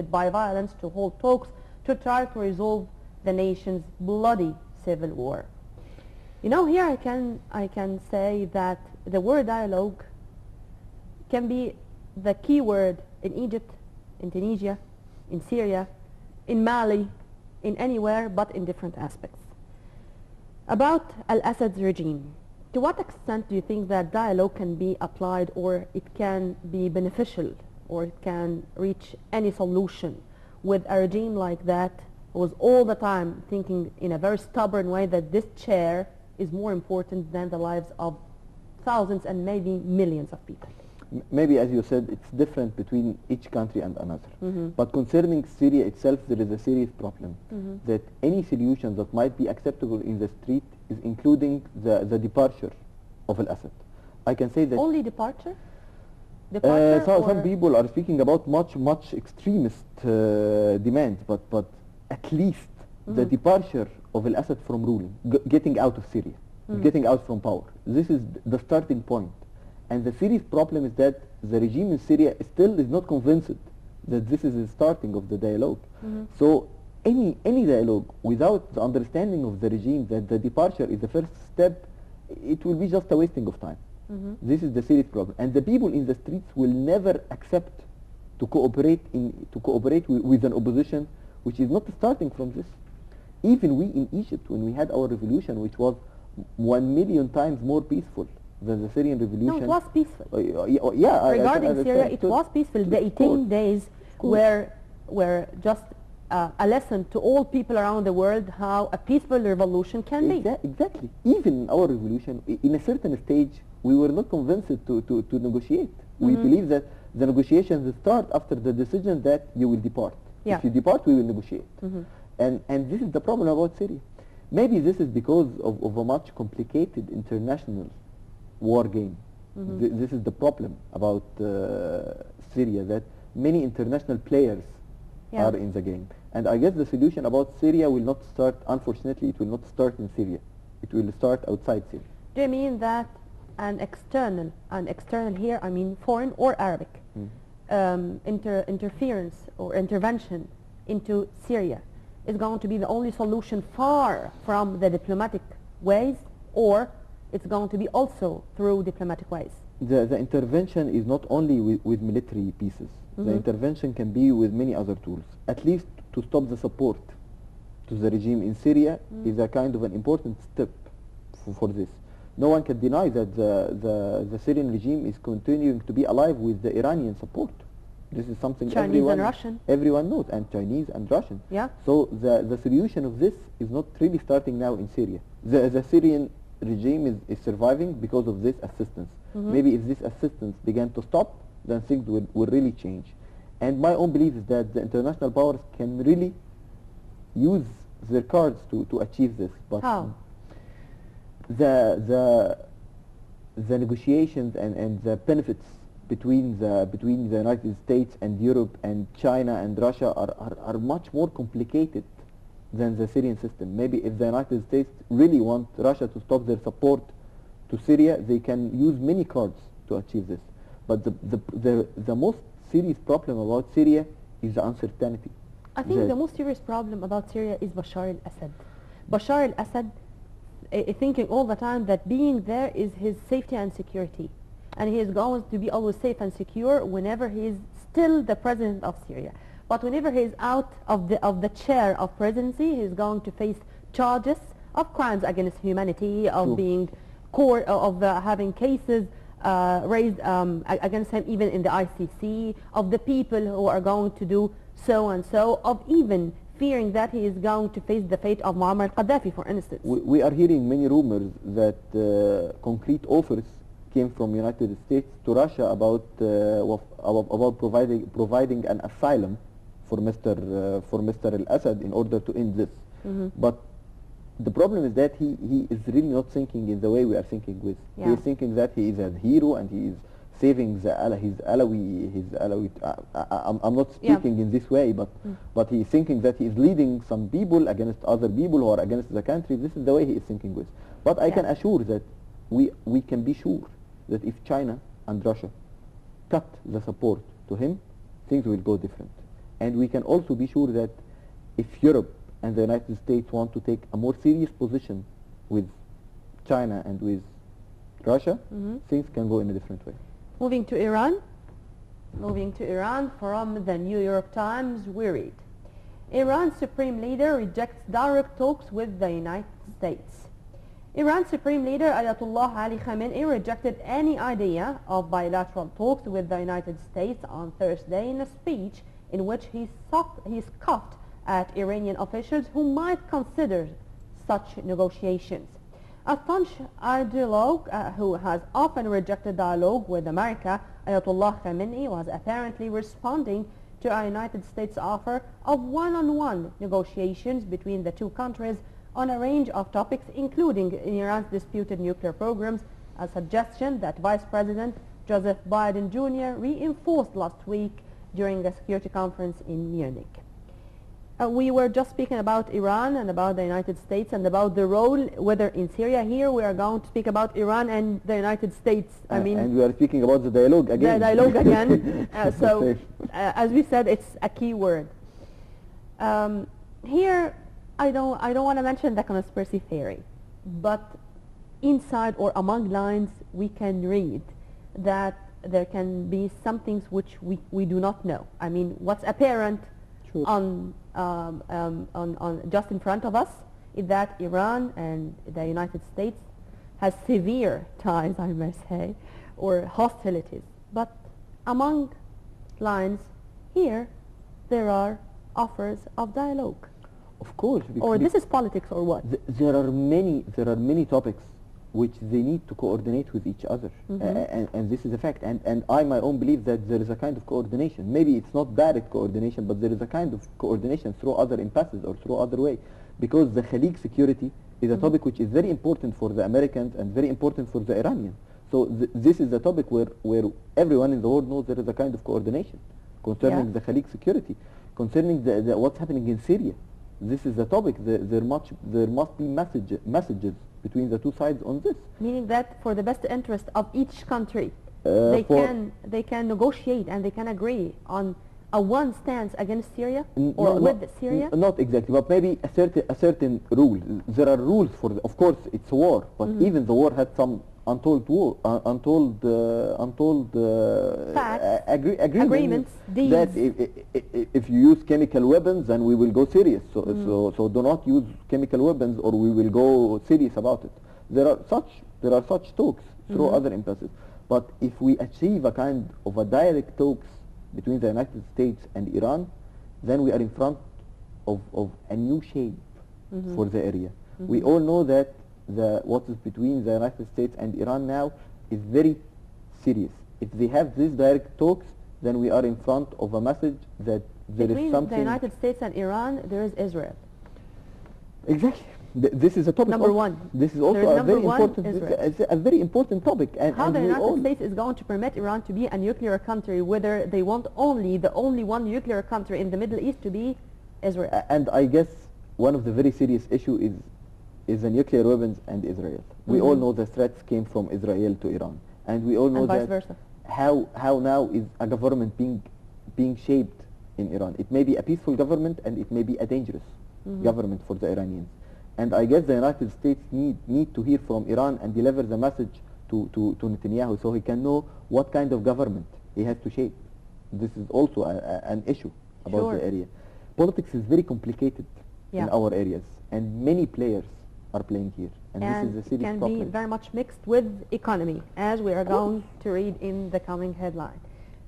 by violence to hold talks to try to resolve the nation's bloody civil war. You know, here I can say that the word dialogue can be the key word in Egypt, in Tunisia, in Syria, in Mali, in anywhere but in different aspects. About al-Assad's regime, to what extent do you think that dialogue can be applied, or it can be beneficial, or it can reach any solution with a regime like that, who was all the time thinking in a very stubborn way that this chair is more important than the lives of thousands and maybe millions of people? Maybe, as you said, it's different between each country and another. But concerning Syria itself, there is a serious problem that any solution that might be acceptable in the street is including the departure of al-Assad. I can say that only departure? Some people are speaking about much extremist demands, but at least the departure of al-Assad from ruling, getting out of Syria, getting out from power. This is the starting point. And the serious problem is that the regime in Syria still is not convinced that this is the starting of the dialogue. So any dialogue without the understanding of the regime that the departure is the first step, it will be just a wasting of time. This is the serious problem. And the people in the streets will never accept to cooperate with an opposition which is not starting from this. Even we in Egypt, when we had our revolution, which was 1 million times more peaceful than the Syrian revolution. No, it was peaceful. Yeah. Regarding Syria, it was peaceful. The 18 days were just a lesson to all people around the world how a peaceful revolution can be. Exactly. Even in our revolution, in a certain stage, we were not convinced to negotiate. We believe that the negotiations start after the decision that you will depart. Yeah. If you depart, we will negotiate. And this is the problem about Syria. Maybe this is because of a much complicated international war game. This is the problem about Syria, that many international players are in the game. And I guess the solution about Syria will not start, unfortunately, it will not start in Syria. It will start outside Syria. Do you mean that an external here, I mean foreign or Arabic, interference or intervention into Syria is going to be the only solution far from the diplomatic ways, or it's going to be also through diplomatic ways? The intervention is not only with military pieces. The intervention can be with many other tools. At least to stop the support to the regime in Syria is a kind of an important step for this. No one can deny that the Syrian regime is continuing to be alive with the Iranian support. This is something Chinese and Russian. Everyone knows, and Chinese and Russian. Yeah. So the solution of this is not really starting now in Syria. The Syrian regime is surviving because of this assistance. Maybe if this assistance began to stop, then things will really change. And my own belief is that the international powers can really use their cards to achieve this. But how? The negotiations and the benefits between the United States and Europe and China and Russia are much more complicated than the Syrian system. Maybe if the United States really want Russia to stop their support to Syria, they can use many cards to achieve this. But the most serious problem about Syria is the uncertainty. I think the most serious problem about Syria is Bashar al-Assad. Bashar al-Assad thinking all the time that being there is his safety and security, and he is going to be always safe and secure whenever he is still the president of Syria. But whenever he is out of the chair of presidency, he is going to face charges of crimes against humanity, of being having cases raised against him even in the ICC, of the people who are going to do so and so, of even fearing that he is going to face the fate of Muammar al-Gaddafi, for instance. We are hearing many rumors that concrete offers came from United States to Russia about providing an asylum for Mr. al-Assad in order to end this. But the problem is that he is really not thinking in the way we are thinking with. Yeah. He is thinking that he is a hero and he is saving his Alawi. I'm not speaking in this way, but he is thinking that he is leading some people against other people who are against the country. This is the way he is thinking with. But I can assure that we can be sure that if China and Russia cut the support to him, things will go different. And we can also be sure that if Europe and the United States want to take a more serious position with China and with Russia, things can go in a different way. Moving to Iran. Moving to Iran, from the New York Times, we read, Iran's supreme leader rejects direct talks with the United States. Iran's supreme leader Ayatollah Ali Khamenei rejected any idea of bilateral talks with the United States on Thursday in a speech in which he scoffed at Iranian officials who might consider such negotiations. A staunch ideologue who has often rejected dialogue with America, Ayatollah Khamenei was apparently responding to a United States offer of one-on-one negotiations between the two countries on a range of topics, including Iran's disputed nuclear programs, a suggestion that Vice President Joseph Biden Jr. reinforced last week during a security conference in Munich. We were just speaking about Iran and about the United States and about the role, whether in Syria. Here we are going to speak about Iran and the United States. And we are speaking about the dialogue again. The dialogue again. As we said, it's a key word. Here, I don't want to mention the conspiracy theory, but inside or among lines, we can read that there can be some things which we do not know. I mean, what's apparent on just in front of us is that Iran and the United States has severe ties, I must say, or hostilities. But among lines here, there are offers of dialogue. Of course. Or this is politics or what? There are many topics which they need to coordinate with each other, and this is a fact. And I my own believe that there is a kind of coordination. Maybe it's not direct coordination, but there is a kind of coordination through other impasses or through other way, because the Khalid security is a topic which is very important for the Americans and very important for the Iranians. So this is a topic where everyone in the world knows there is a kind of coordination concerning the Khalid security, concerning the what's happening in Syria. This is a topic. There must be messages between the two sides on this. Meaning that for the best interest of each country, they can negotiate and they can agree on a one stance against Syria or with Syria? Not exactly, but maybe a certain rule. There are rules for. Of course, it's a war, but even the war had some agreements, deals. That if you use chemical weapons, then we will go serious. So do not use chemical weapons, or we will go serious about it. There are such talks through other impasses. But if we achieve a kind of a direct talks between the United States and Iran, then we are in front of a new shape for the area. We all know that what is between the United States and Iran now is very serious. If they have these direct talks, then we are in front of a message that there is something. Between the United States and Iran, there is Israel. Exactly. This is a topic. Number one. This is also a very important. It's a very important topic. How the United States is going to permit Iran to be a nuclear country, whether they want the only one nuclear country in the Middle East to be Israel. And I guess one of the very serious issue is the nuclear weapons and Israel. We all know the threats came from Israel to Iran, and we all know and vice versa. How now is a government being shaped in Iran. It may be a peaceful government, and it may be a dangerous government for the Iranians. And I guess the United States need to hear from Iran and deliver the message to Netanyahu, so he can know what kind of government he has to shape. This is also an issue about the area. Politics is very complicated in our areas, and many players are playing here, and this is a serious can problem. Be very much mixed with economy, as we are going to read in the coming headline.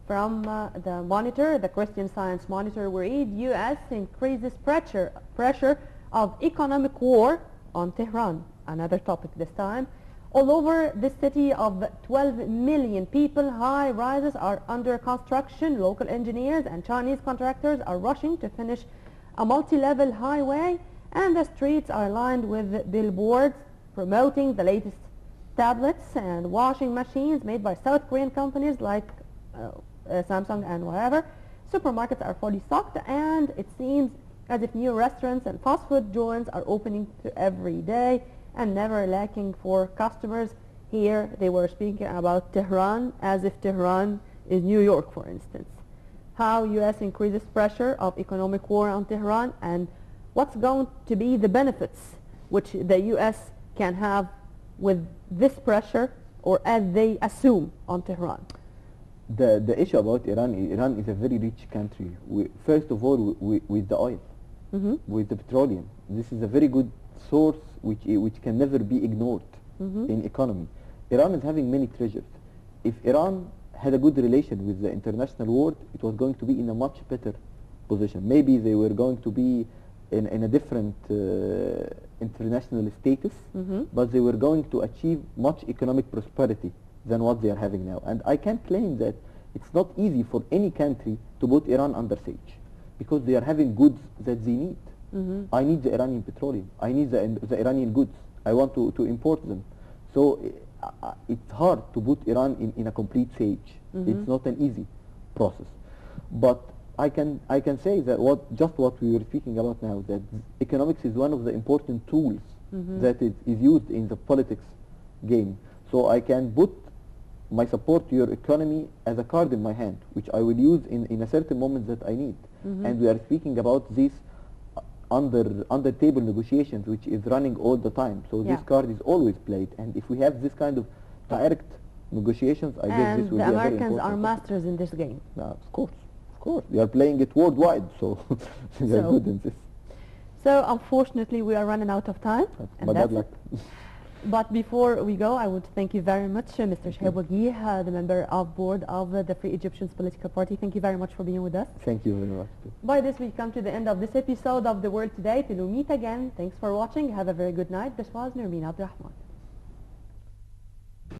From the Monitor, the Christian Science Monitor, we read, U.S. increases pressure of economic war on Tehran. Another topic this time. All over the city of 12 million people, high rises are under construction. Local engineers and Chinese contractors are rushing to finish a multi-level highway, and the streets are lined with billboards promoting the latest tablets and washing machines made by South Korean companies like Samsung and whatever. Supermarkets are fully stocked, and it seems as if new restaurants and fast food joints are opening to every day and never lacking for customers. Here they were speaking about Tehran as if Tehran is New York, for instance. how U.S. increases pressure of economic war on Tehran, and what's going to be the benefits which the U.S. can have with this pressure, or as they assume, on Tehran. The issue about Iran is a very rich country. First of all, with the oil, with the petroleum. This is a very good source which can never be ignored in economy. Iran is having many treasures. If Iran had a good relation with the international world, it was going to be in a much better position. Maybe they were going to be in a different international status, but they were going to achieve much economic prosperity than what they are having now. And I can claim that it's not easy for any country to put Iran under siege, because they are having goods that they need. I need the Iranian petroleum. I need the Iranian goods. I want to import them. So it's hard to put Iran in a complete siege. It's not an easy process. But I can say that just what we were speaking about now, that economics is one of the important tools that is used in the politics game. So I can put my support to your economy as a card in my hand, which I will use in a certain moment that I need. And we are speaking about these under table negotiations, which is running all the time. So this card is always played, and if we have this kind of direct negotiations, I guess this will be a very important. And the Americans are masters in this game. Of course, they are playing it worldwide, so they are good in this. So unfortunately, we are running out of time. But bad luck. But before we go, I would thank you very much, Mr. Shahab Wagih, the member of board of the Free Egyptians Political Party. Thank you very much for being with us. Thank you very much. By this, we come to the end of this episode of The World Today. Till we meet again, thanks for watching. Have a very good night. This was Nermeen Abdurrahman.